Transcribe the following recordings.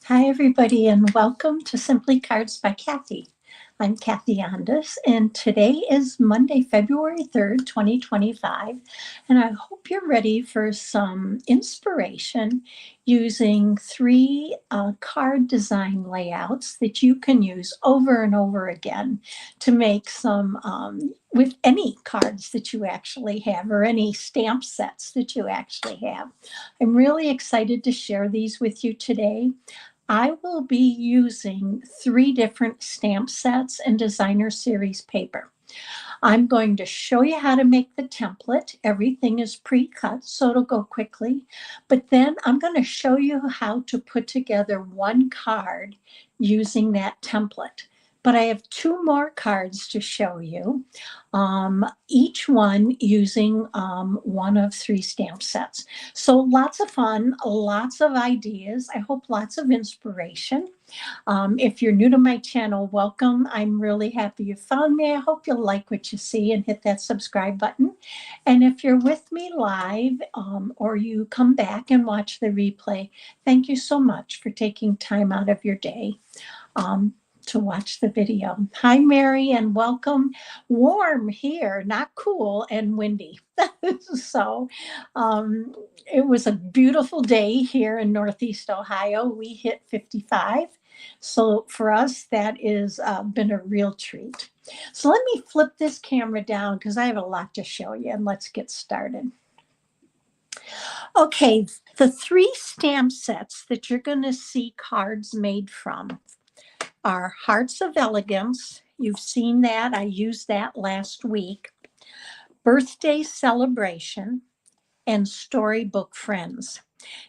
Hi, everybody, and welcome to Simply Cards by Kathi. I'm Kathi and today is Monday, February 3rd, 2025, and I hope you're ready for some inspiration using three card design layouts that you can use over and over again to make some with any cards that you actually have or any stamp sets that you actually have. I'm really excited to share these with you today. I will be using three different stamp sets and designer series paper. I'm going to show you how to make the template. Everything is pre-cut, so it'll go quickly. But then I'm going to show you how to put together one card using that template. But I have two more cards to show you, each one using one of three stamp sets. So lots of fun, lots of ideas. I hope lots of inspiration. If you're new to my channel, welcome. I'm really happy you found me. I hope you'll like what you see and hit that subscribe button. And if you're with me live or you come back and watch the replay, thank you so much for taking time out of your day to watch the video. Hi, Mary, and welcome. Warm here, not cool, and windy. So it was a beautiful day here in Northeast Ohio. We hit 55. So for us, that is been a real treat. So let me flip this camera down because I have a lot to show you, and let's get started. Okay, the three stamp sets that you're going to see cards made from are Hearts of Elegance. You've seen that. I used that last week. Birthday Celebration and Storybook Friends.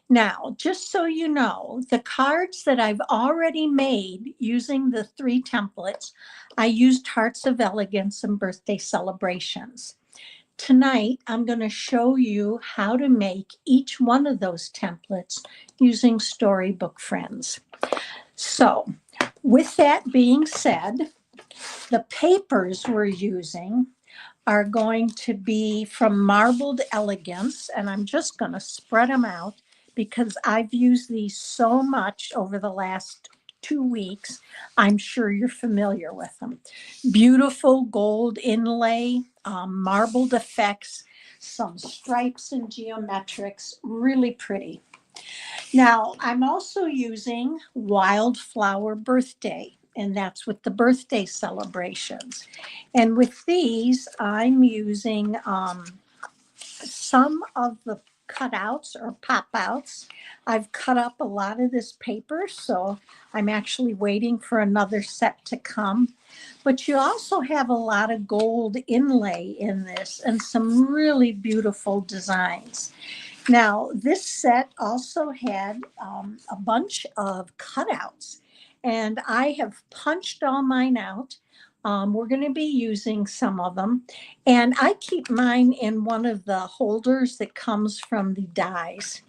Now, just so you know, the cards that I've already made using the three templates, I used Hearts of Elegance and Birthday Celebrations. Tonight, I'm going to show you how to make each one of those templates using Storybook Friends. So, with that being said, the papers we're using are going to be from Marbled Elegance, and I'm just going to spread them out because I've used these so much over the last 2 weeks. I'm sure you're familiar with them. Beautiful gold inlay, marbled effects, some stripes and geometrics, really pretty. Now, I'm also using Wildflower Birthday, and that's with the birthday celebrations. And with these, I'm using some of the cutouts or pop-outs. I've cut up a lot of this paper, so I'm actually waiting for another set to come. But you also have a lot of gold inlay in this and some really beautiful designs. Now, this set also had a bunch of cutouts, and I have punched all mine out. We're going to be using some of them, and I keep mine in one of the holders that comes from the dies,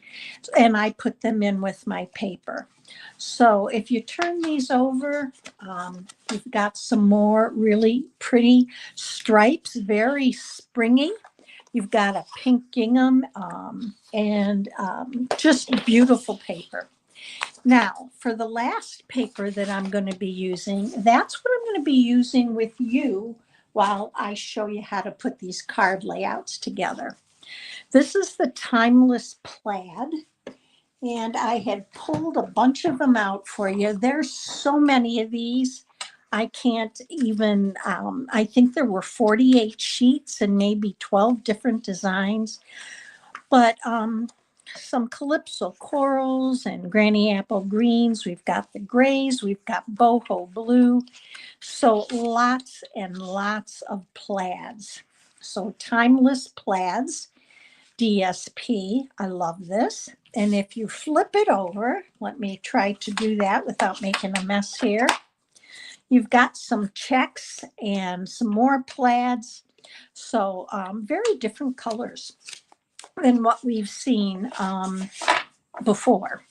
and I put them in with my paper. So if you turn these over, you've got some more really pretty stripes, very springy. You've got a pink gingham and just beautiful paper. Now, for the last paper that I'm going to be using, that's what I'm going to be using with you while I show you how to put these card layouts together. This is the Timeless Plaid, and I had pulled a bunch of them out for you. There's so many of these. I can't even, I think there were 48 sheets and maybe 12 different designs, but some Calypso corals and Granny Apple greens. We've got the grays, we've got boho blue. So lots and lots of plaids. So Timeless Plaids, DSP, I love this. And if you flip it over, let me try to do that without making a mess here. You've got some checks and some more plaids. So very different colors than what we've seen before.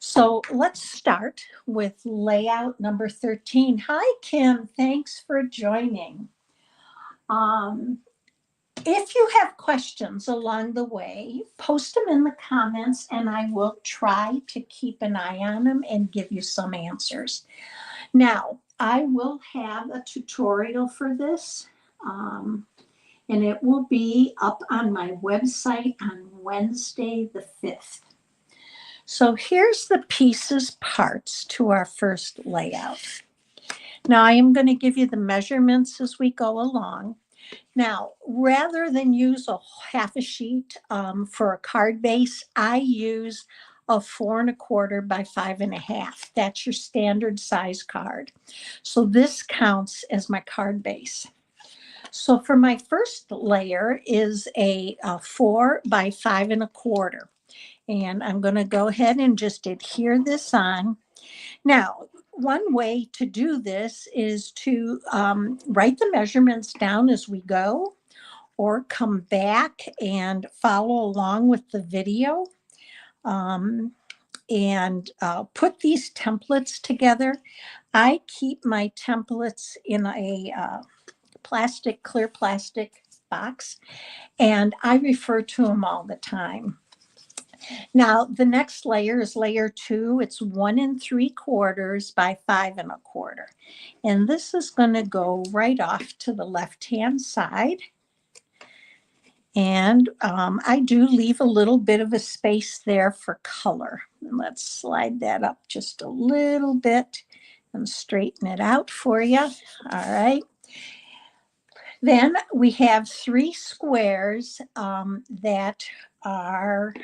So let's start with layout number 13. Hi, Kim. Thanks for joining. if you have questions along the way, post them in the comments and I will try to keep an eye on them and give you some answers. Now, I will have a tutorial for this, and it will be up on my website on Wednesday the 5th. So here's the pieces parts to our first layout. Now I am going to give you the measurements as we go along. Now, rather than use a half a sheet for a card base, I use a 4 1/4 by 5 1/2. That's your standard size card. So this counts as my card base. So for my first layer is a 4 by 5 1/4. And I'm going to go ahead and just adhere this on. Now, one way to do this is to write the measurements down as we go, or come back and follow along with the video, and put these templates together. I keep my templates in a clear plastic box, and I refer to them all the time. Now, the next layer is layer 2. It's 1 3/4 by 5 1/4. And this is going to go right off to the left-hand side. And I do leave a little bit of a space there for color. And let's slide that up just a little bit and straighten it out for you. All right. Then we have 3 squares that are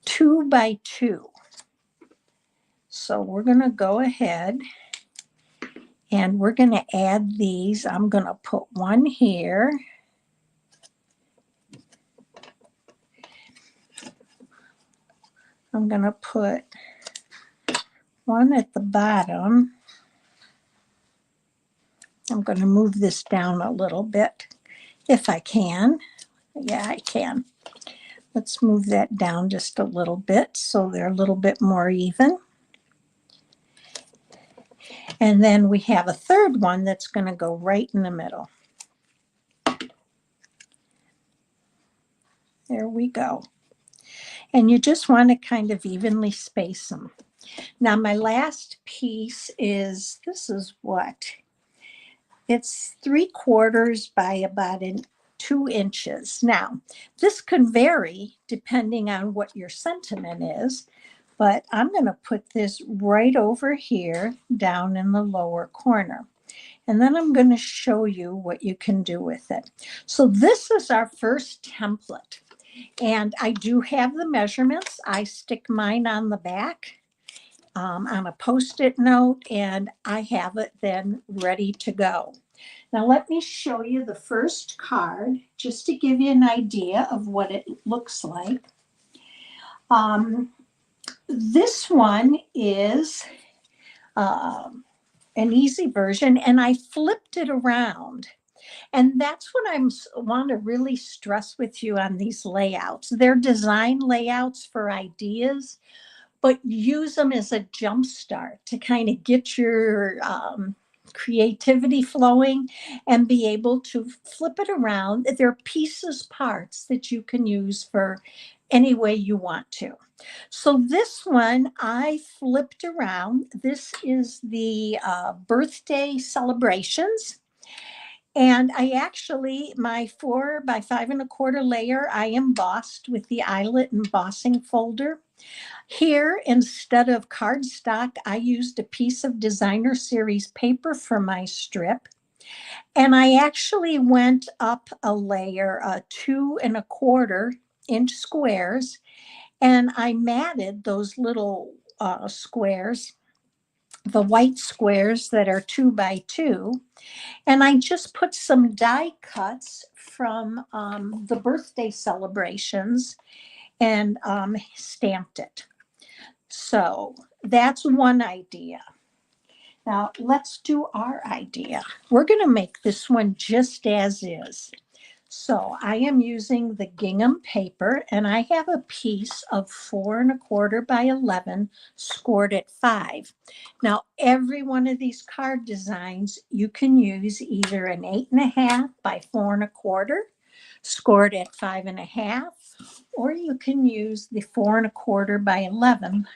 2 by 2. So we're going to go ahead and we're going to add these. I'm going to put one here. I'm going to put one at the bottom. I'm going to move this down a little bit if I can. Yeah, I can. Let's move that down just a little bit so they're a little bit more even. And then we have a third one that's going to go right in the middle. There we go. And you just want to kind of evenly space them. Now my last piece is, this is what? It's 3/4 by about 2 inches. Now, this can vary depending on what your sentiment is, but I'm going to put this right over here down in the lower corner. And then I'm going to show you what you can do with it. So this is our first template. And I do have the measurements. I stick mine on the back on a Post-it note, and I have it then ready to go. Now let me show you the first card just to give you an idea of what it looks like. This one is an easy version, and I flipped it around. And that's what I want to really stress with you on these layouts. They're design layouts for ideas, but use them as a jump start to kind of get your creativity flowing and be able to flip it around. They're pieces, parts that you can use for any way you want to. So this one I flipped around. This is the birthday celebrations. And I actually, my 4 by 5 1/4 layer, I embossed with the eyelet embossing folder. Here, instead of cardstock, I used a piece of designer series paper for my strip. And I actually went up a layer, 2 1/4 inch squares, and I matted those little squares, the white squares that are 2 by 2. And I just put some die cuts from the birthday celebrations and stamped it. So that's one idea. Now let's do our idea. We're going to make this one just as is. So I am using the gingham paper, and I have a piece of 4¼ by 11 scored at 5. Now, every one of these card designs, you can use either an 8½ by 4¼ scored at 5½, or you can use the 4¼ by 11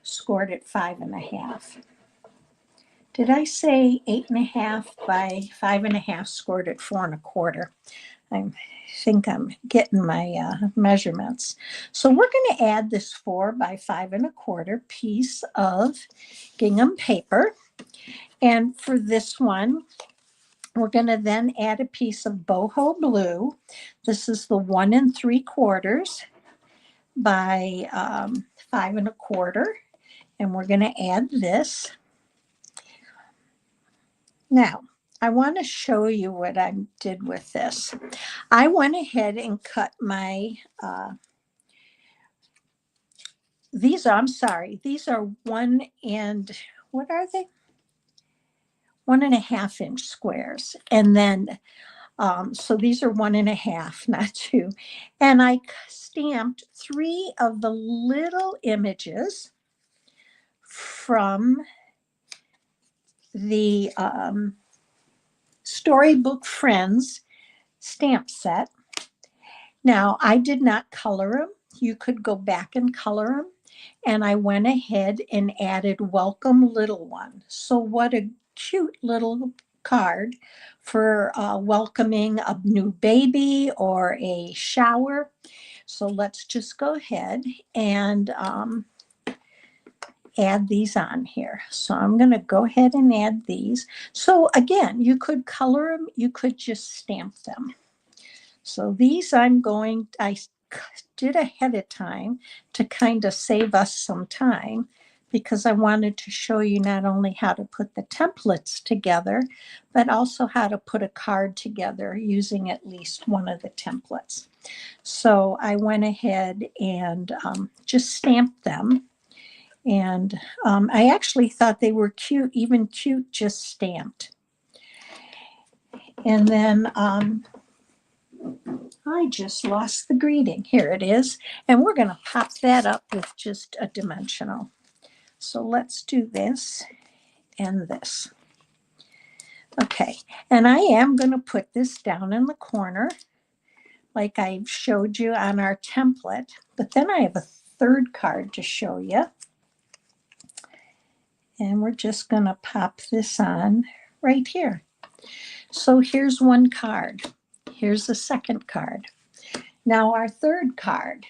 scored at 5½. Did I say 8½ by 5½ scored at 4¼ I think I'm getting my measurements. So we're going to add this 4 by 5¼ piece of gingham paper. And for this one, we're going to then add a piece of boho blue. This is the 1 3/4 by 5¼ and we're going to add this. Now, I want to show you what I did with this. I went ahead and cut my, these are 1 and, what are they? 1½ inch squares. And then, so these are 1½, not 2. And I stamped 3 of the little images from the Storybook Friends stamp set. Now, I did not color them. You could go back and color them. And I went ahead and added Welcome Little One. So what a cute little card for welcoming a new baby or a shower. So let's just go ahead and add these on here. So I'm going to go ahead and add these. So again, you could color them, you could just stamp them. So these I did ahead of time to kind of save us some time, because I wanted to show you not only how to put the templates together, but also how to put a card together using at least one of the templates. So I went ahead and just stamped them. And I actually thought they were cute, even cute, just stamped. And then I just lost the greeting. Here it is. And we're going to pop that up with just a dimensional. So let's do this and this. Okay. And I am going to put this down in the corner like I showed you on our template. But then I have a third card to show you. And we're just going to pop this on right here. So here's one card. Here's the second card. Now our third card.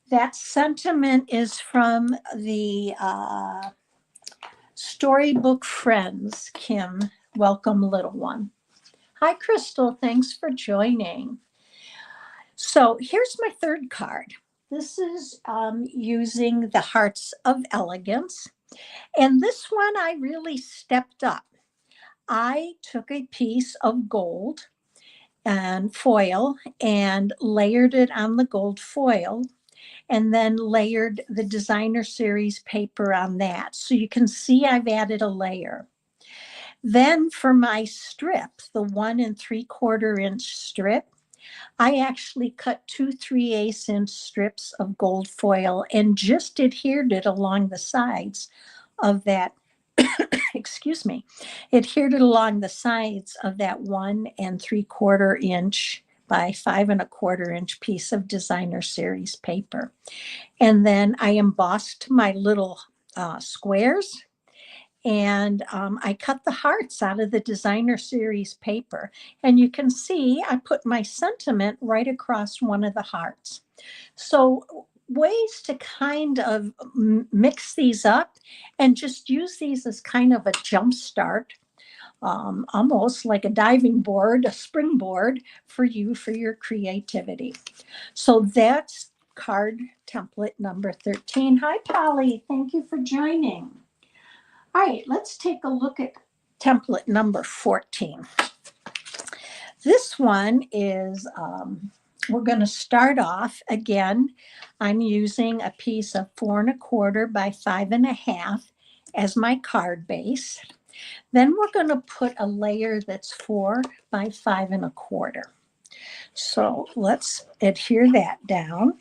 That sentiment is from the Storybook Friends, Kim. Welcome, little one. Hi, Crystal. Thanks for joining. So here's my third card. This is using the Hearts of Elegance. And this one I really stepped up. I took a piece of gold and foil and layered it on the gold foil, and then layered the designer series paper on that. So you can see I've added a layer. Then for my strip, the 1 3/4 inch strip, I actually cut 2 3/8 inch strips of gold foil and just adhered it along the sides of that, excuse me, adhered it along the sides of that 1 3/4 inch by 5 1/4 inch piece of designer series paper. And then I embossed my little squares, and I cut the hearts out of the designer series paper. And you can see I put my sentiment right across one of the hearts. So ways to kind of mix these up and just use these as kind of a jump start, almost like a diving board, a springboard for you, for your creativity. So that's card template number 13. Hi, Polly. Thank you for joining. All right, let's take a look at template number 14. This one is, we're going to start off again. I'm using a piece of 4 1/4 by 5 1/2 as my card base. Then we're going to put a layer that's 4 by 5 1/4. So let's adhere that down.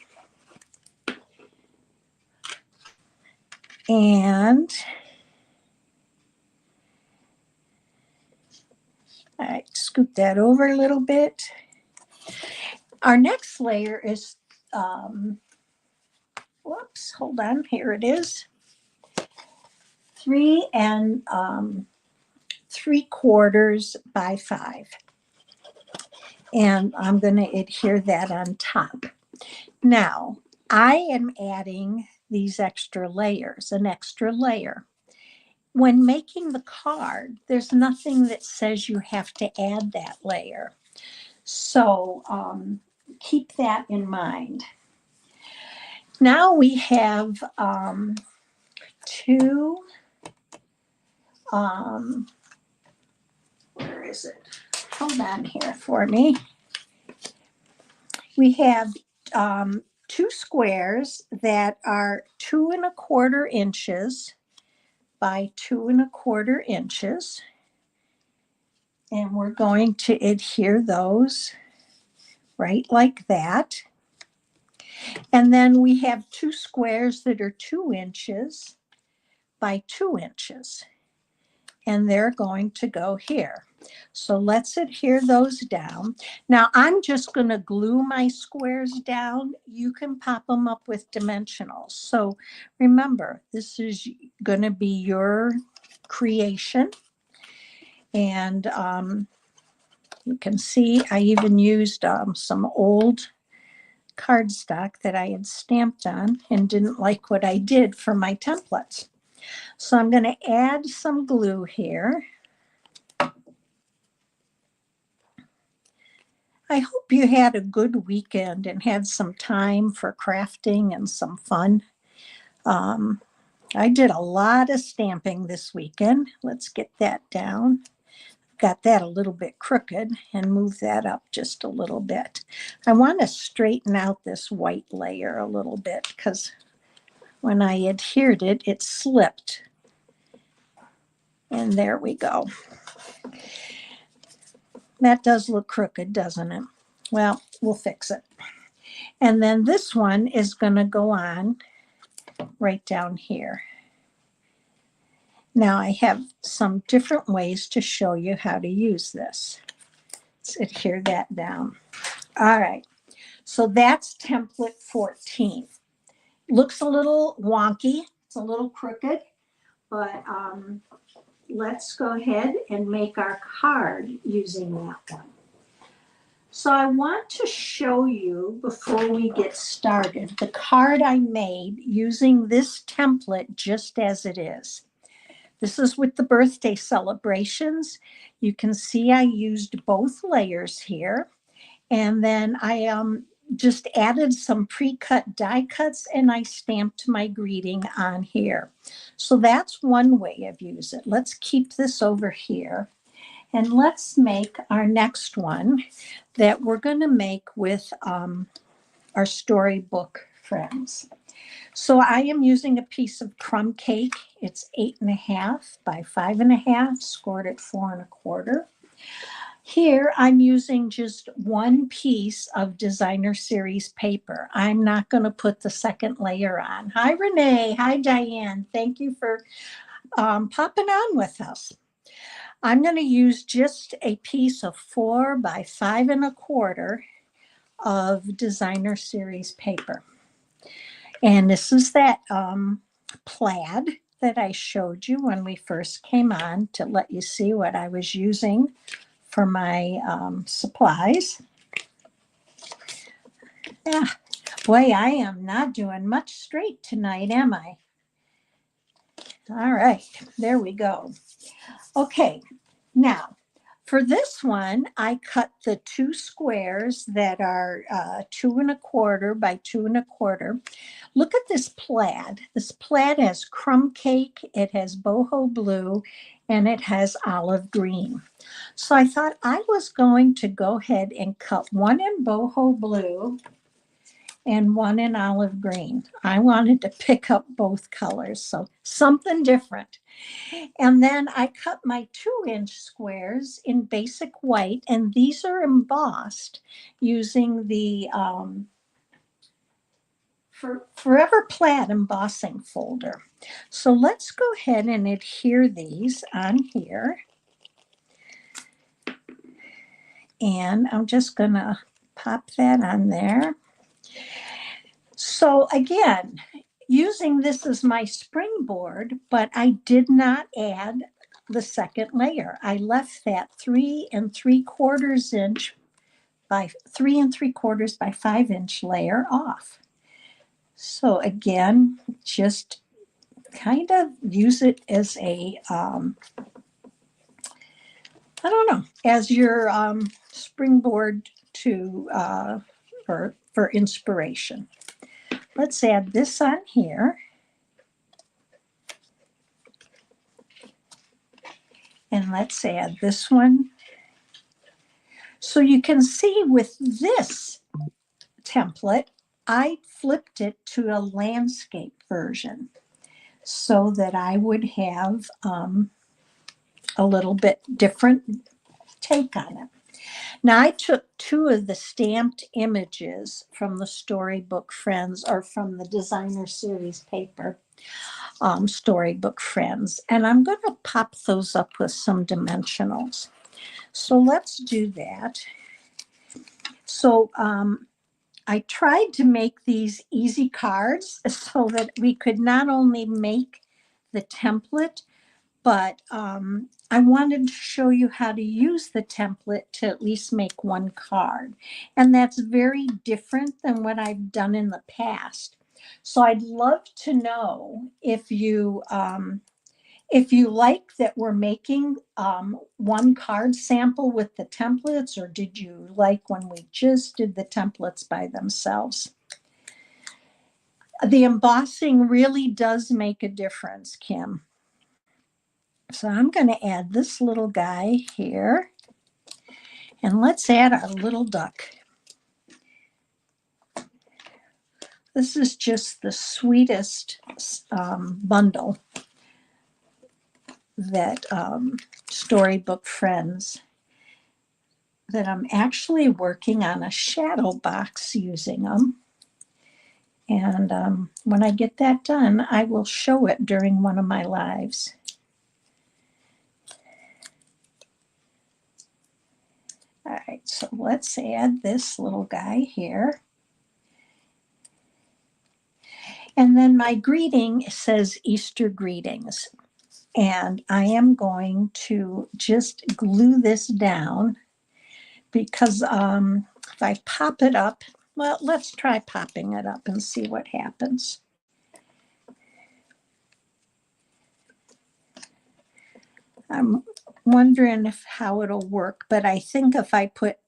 And all right, scoot that over a little bit. Our next layer is, whoops, hold on, here it is. 3 3/4 by 5. And I'm going to adhere that on top. Now, I am adding these extra layers, an extra layer. When making the card, there's nothing that says you have to add that layer. So keep that in mind. Now we have 2, where is it? Hold on here for me. We have 2 squares that are 2 1/4 inches by 2 1/4 inches. And we're going to adhere those right like that. And then we have 2 squares that are 2 inches by 2 inches. And they're going to go here. So let's adhere those down. Now I'm just going to glue my squares down. You can pop them up with dimensionals. So remember, this is going to be your creation. And you can see I even used some old cardstock that I had stamped on and didn't like what I did for my templates. So I'm going to add some glue here. I hope you had a good weekend and had some time for crafting and some fun. I did a lot of stamping this weekend. Let's get that down. Got that a little bit crooked and move that up just a little bit. I want to straighten out this white layer a little bit because when I adhered it, it slipped. And there we go. That does look crooked, doesn't it? Well, we'll fix it. And then this one is going to go on right down here. Now I have some different ways to show you how to use this. Let's adhere that down. All right, so that's template 14. Looks a little wonky, it's a little crooked, but let's go ahead and make our card using that one. So I want to show you before we get started the card I made using this template just as it is. This is with the birthday celebrations. You can see I used both layers here. And then I just added some pre-cut die cuts and I stamped my greeting on here. So that's one way of using it. Let's keep this over here. And let's make our next one that we're going to make with our storybook friends. So I am using a piece of crumb cake. It's 8 1/2 by 5 1/2, scored at 4 1/4. Here I'm using just one piece of designer series paper. I'm not going to put the second layer on. Hi, Renee. Hi, Diane. Thank you for popping on with us. I'm going to use just a piece of 4 by 5 1/4 of designer series paper. And this is that plaid that I showed you when we first came on to let you see what I was using for my supplies. Yeah, boy, I am not doing much straight tonight, am I? All right, there we go. Okay, now for this one, I cut the 2 squares that are 2 1/4 by 2 1/4. Look at this plaid. This plaid has crumb cake, it has boho blue, and it has olive green. So I thought I was going to go ahead and cut one in boho blue and one in olive green. I wanted to pick up both colors, so something different. And then I cut my 2-inch squares in basic white, and these are embossed using the Forever Plaid embossing folder. So let's go ahead and adhere these on here. And I'm just gonna pop that on there. So again, using this as my springboard, but I did not add the second layer. I left that 3 3/4 inch by 3 3/4 by 5-inch layer off. So again, just kind of use it as a, I don't know, as your springboard to, for inspiration. Let's add this on here. And let's add this one. So you can see with this template, I flipped it to a landscape version so that I would have a little bit different take on it. Now I took 2 of the stamped images from the Storybook Friends, or from the Designer Series paper, Storybook Friends, and I'm going to pop those up with some dimensionals. So let's do that. So I tried to make these easy cards so that we could not only make the template, but I wanted to show you how to use the template to at least make one card. And that's very different than what I've done in the past. So I'd love to know if you like that we're making one card sample with the templates, or did you like when we just did the templates by themselves? The embossing really does make a difference, Kim. So I'm going to add this little guy here, and let's add our little duck. This is just the sweetest bundle that Storybook Friends, that I'm actually working on a shadow box using them. And when I get that done, I will show it during one of my lives. All right, so let's add this little guy here. And then my greeting says Easter greetings. And I am going to just glue this down because if I pop it up, well, let's try popping it up and see what happens. I'm wondering how it'll work, but I think if I put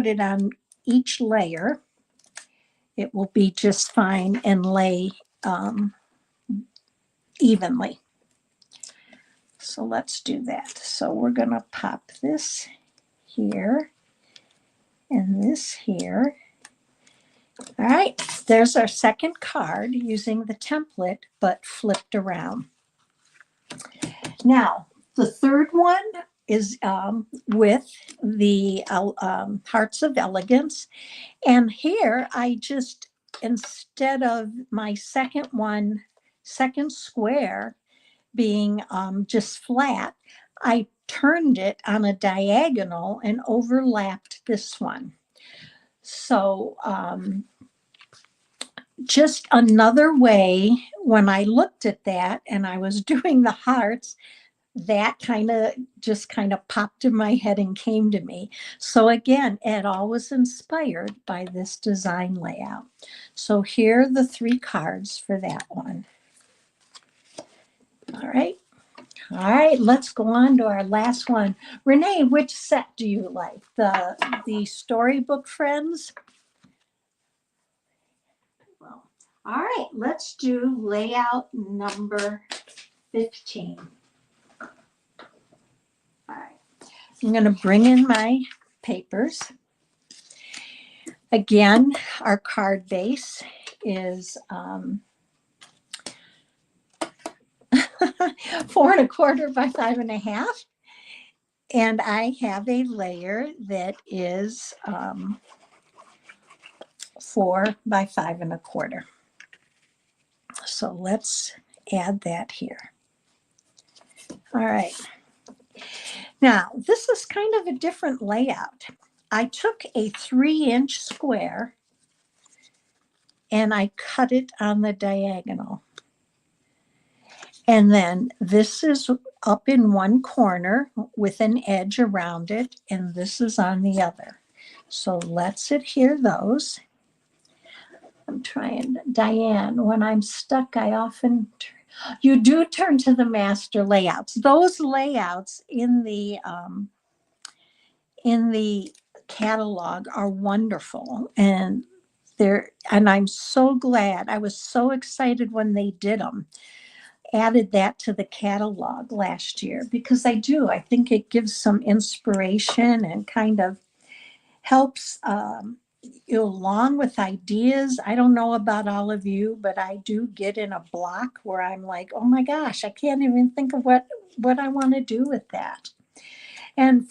it on each layer, it will be just fine and lay evenly. So let's do that. So we're going to pop this here and this here. All right, there's our second card using the template, but flipped around. Now, the third one is with the Hearts of Elegance. And here I just, instead of my second square being just flat, I turned it on a diagonal and overlapped this one. So just another way, when I looked at that and I was doing the hearts, that kind of popped in my head and came to me. So again, it all was inspired by this design layout. So here are the 3 cards for that one. All right. All right, let's go on to our last one. Renee, which set do you like? The Storybook Friends? Well, all right, let's do layout number 15. All right, I'm going to bring in my papers. Again, our card base is 4¼ by 5½. And I have a layer that is 4 by 5¼ So let's add that here. All right. Now, this is kind of a different layout. I took a 3-inch square and I cut it on the diagonal. And then this is up in one corner with an edge around it, and this is on the other. So let's adhere those. I'm trying, Diane, when I'm stuck, I often, you do turn to the master layouts. Those layouts in the catalog are wonderful, and I'm so glad. I was so excited when they did them, added that to the catalog last year, because I think it gives some inspiration and kind of helps you along with ideas. I don't know about all of you, but I do get in a block where I'm like, oh my gosh, I can't even think of what I want to do with that. And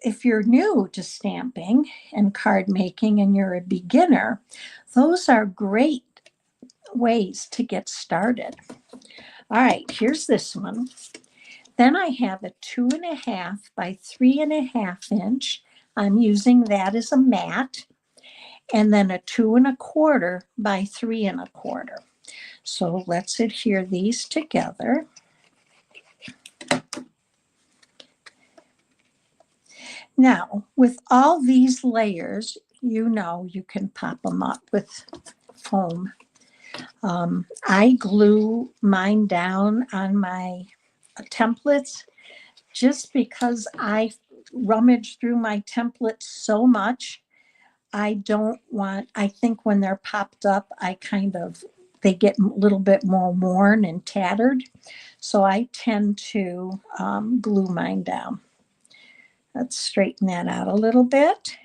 if you're new to stamping and card making and you're a beginner, those are great ways to get started. All right, here's this one. Then I have a 2½ by 3½ inch. I'm using that as a mat. And then a 2¼ by 3¼ So let's adhere these together. Now, with all these layers, you can pop them up with foam. I glue mine down on my templates just because I rummage through my templates so much. I think when they're popped up, they get a little bit more worn and tattered. So I tend to glue mine down. Let's straighten that out a little bit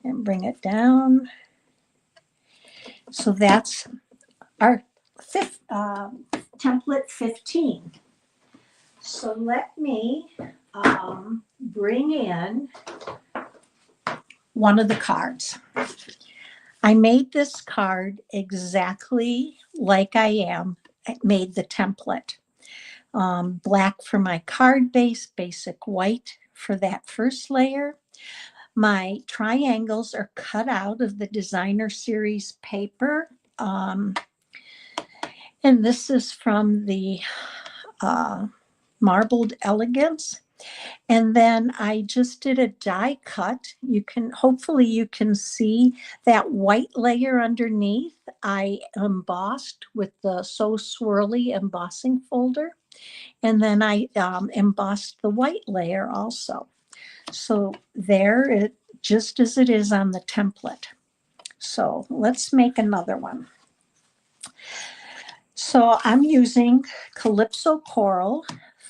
and bring it down. So that's our template 15. So let me bring in one of the cards. I made this card exactly like I made the template. Black for my card base, basic white for that first layer. My triangles are cut out of the designer series paper. And this is from the Marbled Elegance. And then I just did a die cut. Hopefully you can see that white layer underneath. I embossed with the So Swirly embossing folder. And then I embossed the white layer also. So there, just as it is on the template. So let's make another one. So I'm using Calypso Coral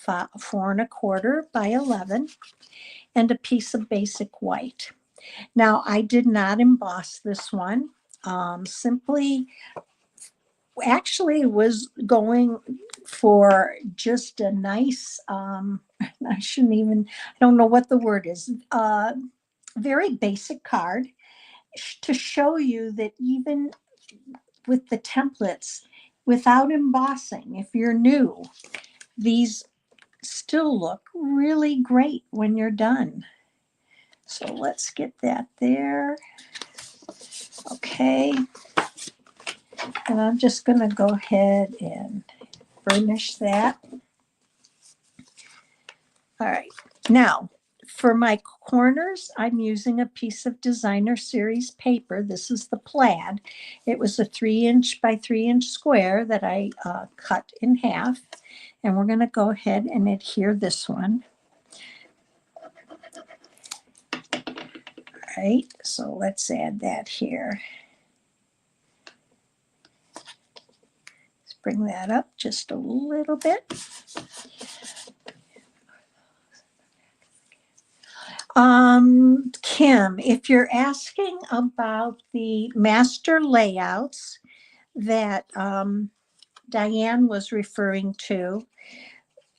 4¼ by 11 and a piece of basic white. Now I did not emboss this one. Actually was going for just a nice, I don't know what the word is, very basic card to show you that even with the templates, without embossing, if you're new, these still look really great when you're done. So let's get that there. Okay. And I'm just going to go ahead and burnish that. All right. Now, for my corners, I'm using a piece of designer series paper. This is the plaid. It was a 3-inch by 3-inch square that I cut in half. And we're going to go ahead and adhere this one. All right. So let's add that here. Let's bring that up just a little bit. Kim, if you're asking about the master layouts that Diane was referring to,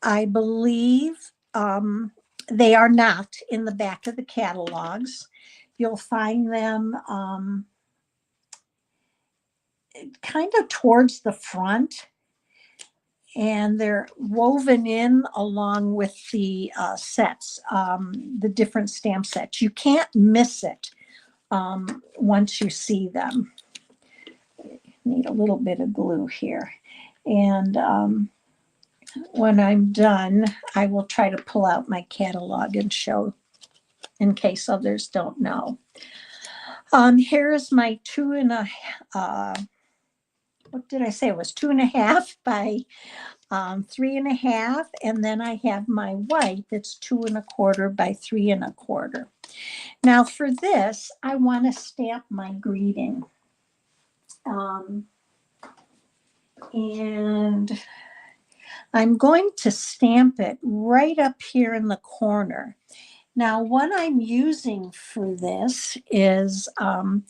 I believe they are not in the back of the catalogs. You'll find them kind of towards the front, and they're woven in along with the sets, the different stamp sets. You can't miss it once you see them. Need a little bit of glue here. And when I'm done, I will try to pull out my catalog and show in case others don't know. Here is my what did I say? It was 2.5 by 3.5. And then I have my white that's 2.25 by 3.25. Now for this, I want to stamp my greeting. And I'm going to stamp it right up here in the corner. Now, what I'm using for this is I'm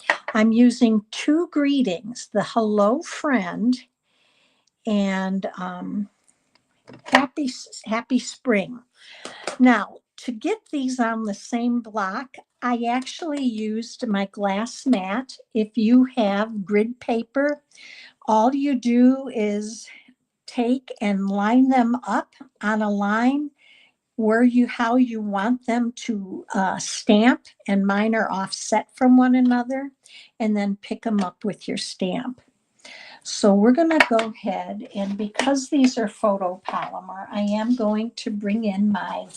using 2 greetings, the hello friend and happy spring. Now, to get these on the same block, I actually used my glass mat. If you have grid paper, all you do is take and line them up on a line how you want them to stamp, and mine are offset from one another, and then pick them up with your stamp. So we're going to go ahead, and because these are photopolymer, I am going to bring in my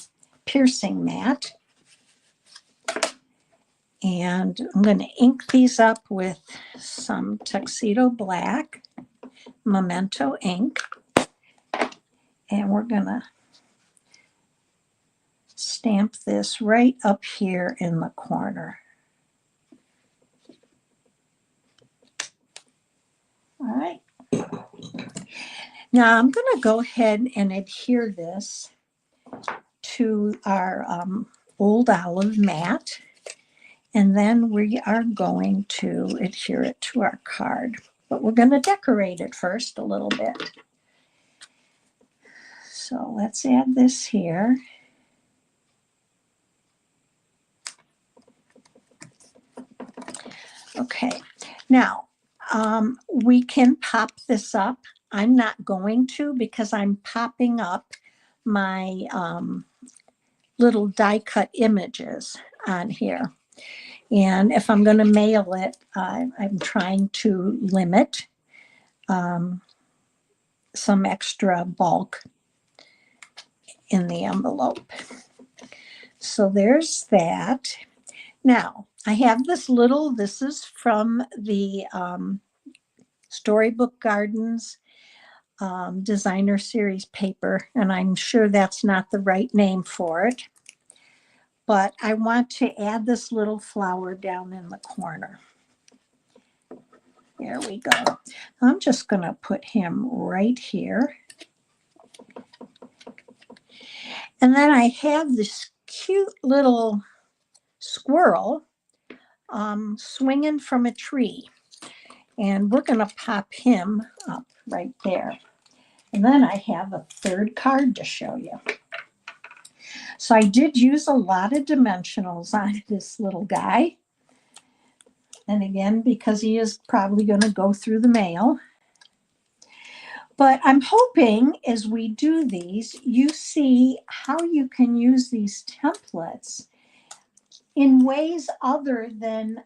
piercing mat, and I'm going to ink these up with some Tuxedo Black Memento ink, and we're going to stamp this right up here in the corner. All right. Now I'm going to go ahead and adhere this to our old olive mat, and then we are going to adhere it to our card. But we're going to decorate it first a little bit. So let's add this here. Okay, now we can pop this up. I'm not going to, because I'm popping up my little die cut images on here. And if I'm going to mail it, I'm trying to limit some extra bulk in the envelope. So there's that. Now, I have this is from the Storybook Gardens designer series paper, and I'm sure that's not the right name for it, but I want to add this little flower down in the corner. There we go. I'm just going to put him right here. And then I have this cute little squirrel swinging from a tree, and we're going to pop him up right there. And then I have a third card to show you. So I did use a lot of dimensionals on this little guy. And again, because he is probably going to go through the mail. But I'm hoping as we do these, you see how you can use these templates in ways other than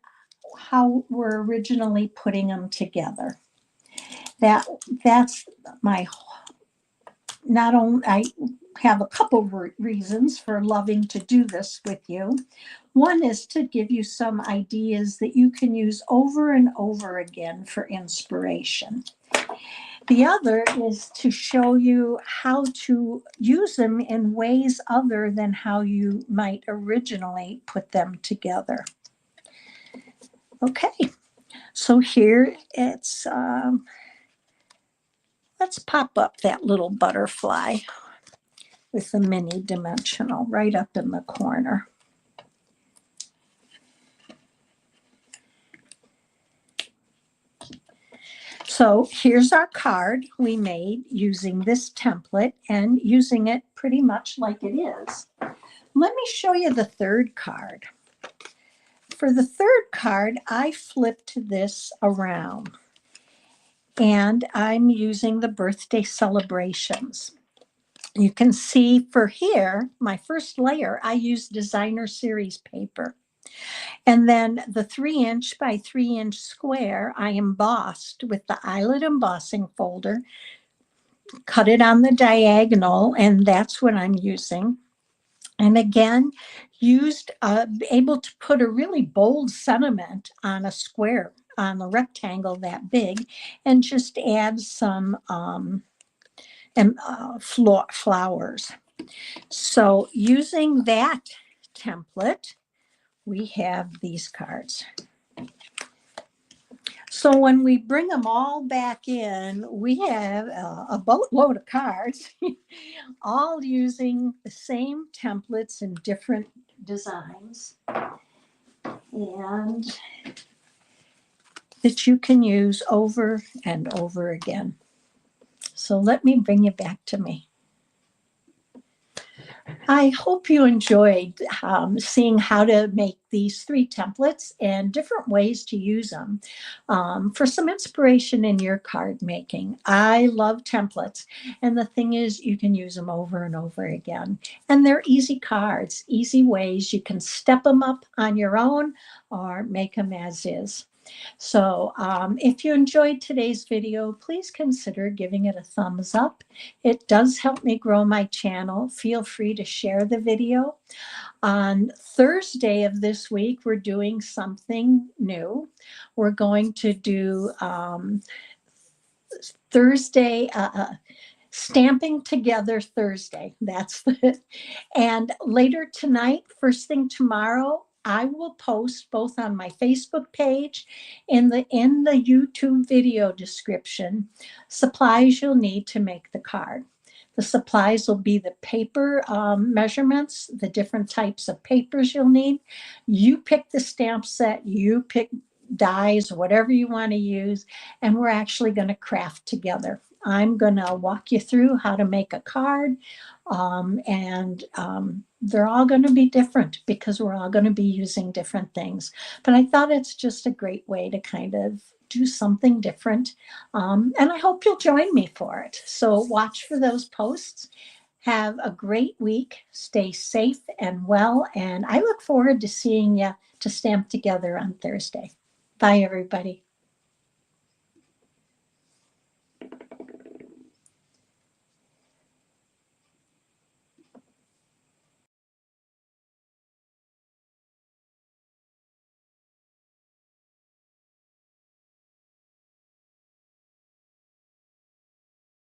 how we're originally putting them together. That's my, not only, I have a couple reasons for loving to do this with you. One is to give you some ideas that you can use over and over again for inspiration. The other is to show you how to use them in ways other than how you might originally put them together. Okay, so here it's, let's pop up that little butterfly with the mini dimensional right up in the corner. So here's our card we made using this template and using it pretty much like it is. Let me show you the third card. For the third card, I flipped this around and I'm using the birthday celebrations. You can see for here, my first layer, I used designer series paper. And then the 3" by 3" square, I embossed with the eyelet embossing folder, cut it on the diagonal, and that's what I'm using. And again, able to put a really bold sentiment on a square, on a rectangle that big, and just add some flowers. So using that template, we have these cards. So when we bring them all back in, we have a boatload of cards, all using the same templates and different designs, and that you can use over and over again. So let me bring you back to me. I hope you enjoyed seeing how to make these 3 templates and different ways to use them for some inspiration in your card making. I love templates, and the thing is you can use them over and over again. And they're easy cards, easy ways you can step them up on your own or make them as is. So if you enjoyed today's video, please consider giving it a thumbs up. It does help me grow my channel. Feel free to share the video. On Thursday of this week, we're doing something new. We're going to do Thursday, Stamping Together Thursday. That's it. And later tonight, first thing tomorrow, I will post both on my Facebook page and in the YouTube video description supplies you'll need to make the card. The supplies will be the paper measurements, the different types of papers you'll need. You pick the stamp set, you pick dies, whatever you want to use, and we're actually going to craft together. I'm going to walk you through how to make a card, and they're all going to be different because we're all going to be using different things. But I thought it's just a great way to kind of do something different, and I hope you'll join me for it. So watch for those posts. Have a great week. Stay safe and well, and I look forward to seeing you to stamp together on Thursday. Bye, everybody.